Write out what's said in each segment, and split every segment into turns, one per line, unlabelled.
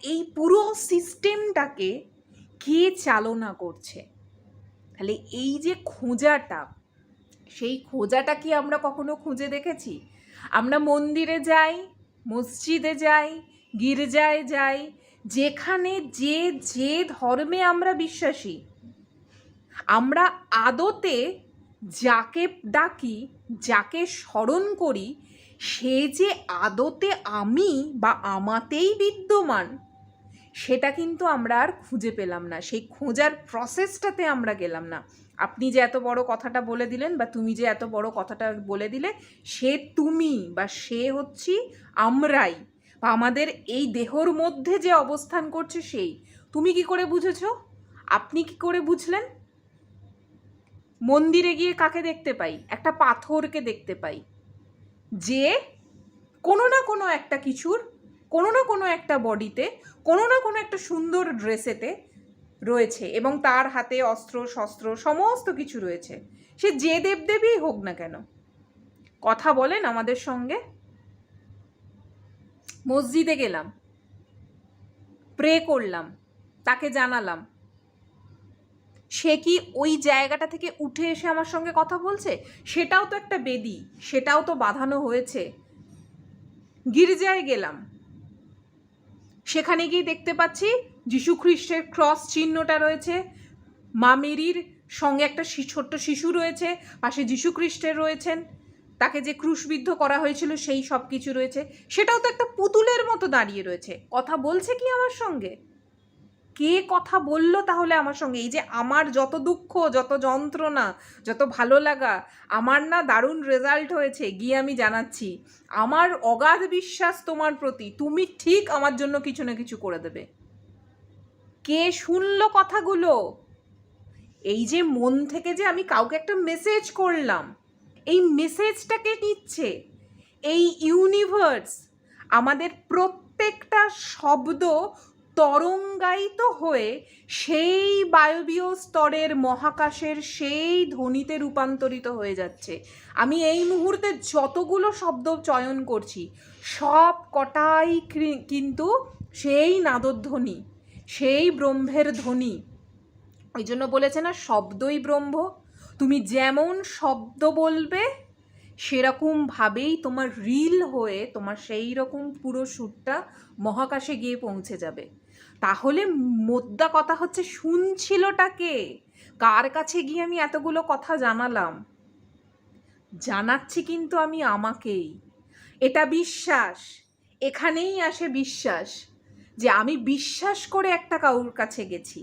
এই পুরো সিস্টেমটাকে কে চালনা করছে? তাহলে এই যে খোঁজাটা, সেই খোঁজাটা কি আমরা কখনো খুঁজে দেখেছি? আমরা মন্দিরে যাই, মসজিদে যাই, গির্জায় যাই, যেখানে যে যে ধর্মে আমরা বিশ্বাসী, আমরা আদতে যাকে ডাকি, যাকে স্মরণ করি, সে যে আদতে আমি বা আমাতেই বিদ্যমান, সেটা কিন্তু আমরা আর খুঁজে পেলাম না। সেই খোঁজার প্রসেসটাতে আমরা গেলাম না। আপনি যে এত বড় কথাটা বলে দিলেন, বা তুমি যে এত বড় কথাটা বলে দিলে, সে তুমি বা সে হচ্ছি আমরাই, বা আমাদের এই দেহর মধ্যে যে অবস্থান করছে সেই। তুমি কি করে বুঝেছো? আপনি কি করে বুঝলেন? মন্দিরে গিয়ে কাকে দেখতে পাই? একটা পাথরকে দেখতে পাই, যে কোনো না কোনো একটা কিছুর, কোনো না কোনো একটা বডিতে, কোনো না কোনো একটা সুন্দর ড্রেসেতে রয়েছে, এবং তার হাতে অস্ত্র শস্ত্র সমস্ত কিছু রয়েছে। সে যে দেবদেবীই হোক না কেন। কথা বলেন আমাদের সঙ্গে। মসজিদে গেলাম, প্রে করলাম, তাকে জানালাম, সে কি ওই জায়গাটা থেকে উঠে এসে আমার সঙ্গে কথা বলছে? সেটাও তো একটা বেদি, সেটাও তো বাঁধানো হয়েছে। গির্জায় গেলাম, সেখানে গিয়ে দেখতে পাচ্ছি যীশু খ্রিস্টের ক্রস চিহ্নটা রয়েছে, মা মেরির সঙ্গে একটা ছোট্ট শিশু রয়েছে, পাশে যীশু খ্রিস্টের রয়েছেন, তাকে যে ক্রুশবিদ্ধ করা হয়েছিল সেই সব কিছু রয়েছে। সেটাও তো একটা পুতুলের মতো দাঁড়িয়ে রয়েছে। কথা বলছে কি আমার সঙ্গে? কে কথা বলল তাহলে আমার সঙ্গে? এই যে আমার যত দুঃখ, যত যন্ত্রণা, যত ভালো লাগা, আমার না দারুণ রেজাল্ট হয়েছে গিয়ে আমি জানাচ্ছি, আমার অগাধ বিশ্বাস তোমার প্রতি, তুমি ঠিক আমার জন্য কিছু না কিছু করে দেবে। কে শুনলো কথাগুলো? এই যে মন থেকে যে আমি কাউকে একটা মেসেজ করলাম, এই মেসেজটাকে নিচ্ছে এই ইউনিভার্স। আমাদের প্রত্যেকটা শব্দ তরঙ্গায়িত হয়ে সেই বায়বীয় স্তরের মহাকাশের সেই ধ্বনিতে রূপান্তরিত হয়ে যাচ্ছে। আমি এই মুহূর্তে যতগুলো শব্দ চয়ন করছি, সব কটাই কিন্তু সেই নাদধ্বনি, সেই ব্রহ্মের ধ্বনি। ওই জন্য বলেছে না, শব্দই ব্রহ্ম। তুমি যেমন শব্দ বলবে, সেরকমভাবেই তোমার রিল হয়ে তোমার সেই রকম পুরো সুরটা মহাকাশে গিয়ে পৌঁছে যাবে। তাহলে মোদ্দা কথা হচ্ছে, শুনছিলটা কে? কার কাছে গিয়ে আমি এতগুলো কথা জানালাম? জানাচ্ছি কিন্তু আমি আমাকেই। এটা বিশ্বাস। এখানেই আসে বিশ্বাস, যে আমি বিশ্বাস করে একটা কাউর কাছে গেছি,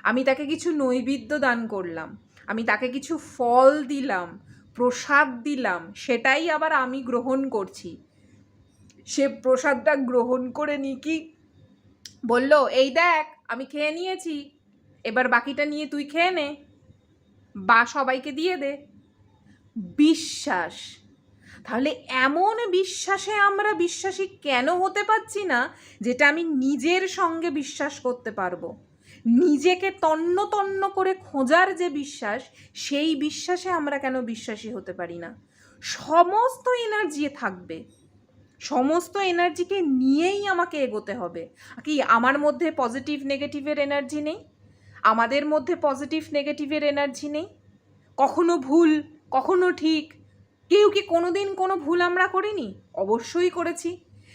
আমি তাকে কিছু নৈবেদ্য দান করলাম, আমি তাকে কিছু ফল দিলাম, প্রসাদ দিলাম, সেটাই আবার আমি গ্রহণ করছি। সে প্রসাদটা গ্রহণ করে নি কি বলল, এই দেখ আমি খেয়ে নিয়েছি, এবার বাকিটা নিয়ে তুই খেয়ে নে, বা সবাইকে দিয়ে দে। বিশ্বাস। তাহলে এমন বিশ্বাসে আমরা বিশ্বাসী কেন হতে পারছি না, যেটা আমি নিজের সঙ্গে বিশ্বাস করতে পারবো? নিজেকে তন্ন তন্ন করে খোঁজার যে বিশ্বাস, সেই বিশ্বাসে আমরা কেন বিশ্বাসী হতে পারি না? সমস্ত এনার্জি থাকবে, সমস্ত এনার্জিকে নিয়েই আমাকে এগোতে হবে। কি আমার মধ্যে পজিটিভ নেগেটিভের এনার্জি নেই? আমাদের মধ্যে পজিটিভ নেগেটিভের এনার্জি নেই? কখনো ভুল, কখনো ঠিক। কেউ কি কোনোদিন কোনো ভুল আমরা করিনি? অবশ্যই করেছি।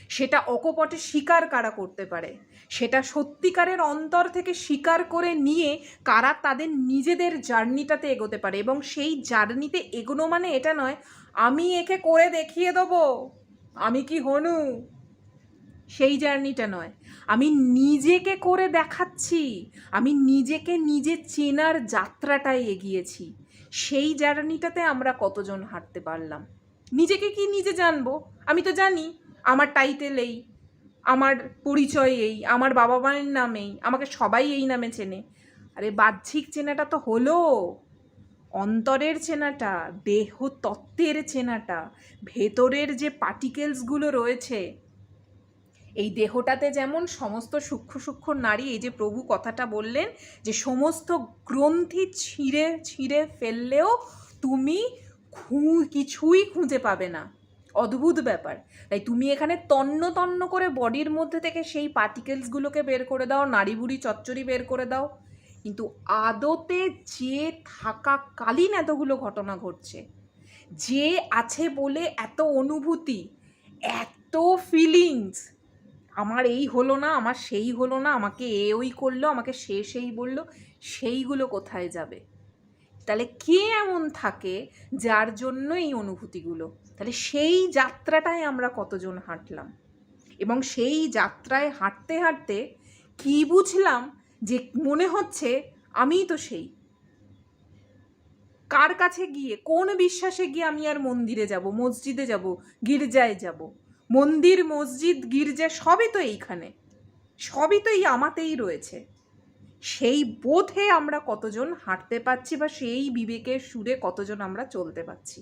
সেটা অকপটে স্বীকার কারা করতে পারে? সেটা সত্যিকারের অন্তর থেকে স্বীকার করে নিয়ে কারা তাদের নিজেদের জার্নিটাতে এগোতে পারে? এবং সেই জার্নিতে এগোনো মানে এটা নয়, আমি একে করে দেখিয়ে দেবো, আমি কি হনু, সেই জার্নিটা নয়। আমি নিজেকে করে দেখাচ্ছি, আমি নিজেকে নিজে চেনার যাত্রাটায় এগিয়েছি। সেই জার্নিটাতে আমরা কতজন হাঁটতে পারলাম? নিজেকে কি নিজে জানবো? আমি তো জানি আমার টাইটেল এই, আমার পরিচয় এই, আমার বাবা মায়ের নাম এই, আমাকে সবাই এই নামে চেনে। আরে বাহ্যিক চেনাটা তো হলো, অন্তরের চেনাটা, দেহ তত্ত্বের চেনাটা, ভেতরের যে পার্টিকেলসগুলো রয়েছে, এই দেহটাতে যেমন সমস্ত সূক্ষ্ম সূক্ষ্ম নাড়ি, এই যে প্রভু কথাটা বললেন যে সমস্ত গ্রন্থি ছিঁড়ে ছিঁড়ে ফেললেও তুমি কিছুই খুঁজে পাবে না, অদ্ভুত ব্যাপার। তাই তুমি এখানে তন্ন তন্ন করে বডির মধ্যে থেকে সেই পার্টিকেলসগুলোকে বের করে দাও, নাড়িভুড়ি চচ্চড়ি বের করে দাও, কিন্তু আদতে যে থাকাকালীন এতগুলো ঘটনা ঘটছে, যে আছে বলে এত অনুভূতি, এত ফিলিংস, আমার এই হলো না, আমার সেই হলো না, আমাকে এ ওই করলো, আমাকে সে সেই বললো, সেইগুলো কোথায় যাবে? তাহলে কে এমন থাকে যার জন্য এই অনুভূতিগুলো? তাহলে সেই যাত্রাটায় আমরা কতজন হাঁটলাম, এবং সেই যাত্রায় হাঁটতে হাঁটতে কি বুঝলাম যে মনে হচ্ছে আমিই তো সেই। কার কাছে গিয়ে, কোন বিশ্বাসে গিয়ে আমি আর মন্দিরে যাব, মসজিদে যাব, গির্জায় যাব? মন্দির, মসজিদ, গির্জা সবই তো এইখানে, সবই তো এই আমাতেই রয়েছে। সেই বোধে আমরা কতজন হাঁটতে পারছি, বা সেই বিবেকের সুরে কতজন আমরা চলতে পারছি?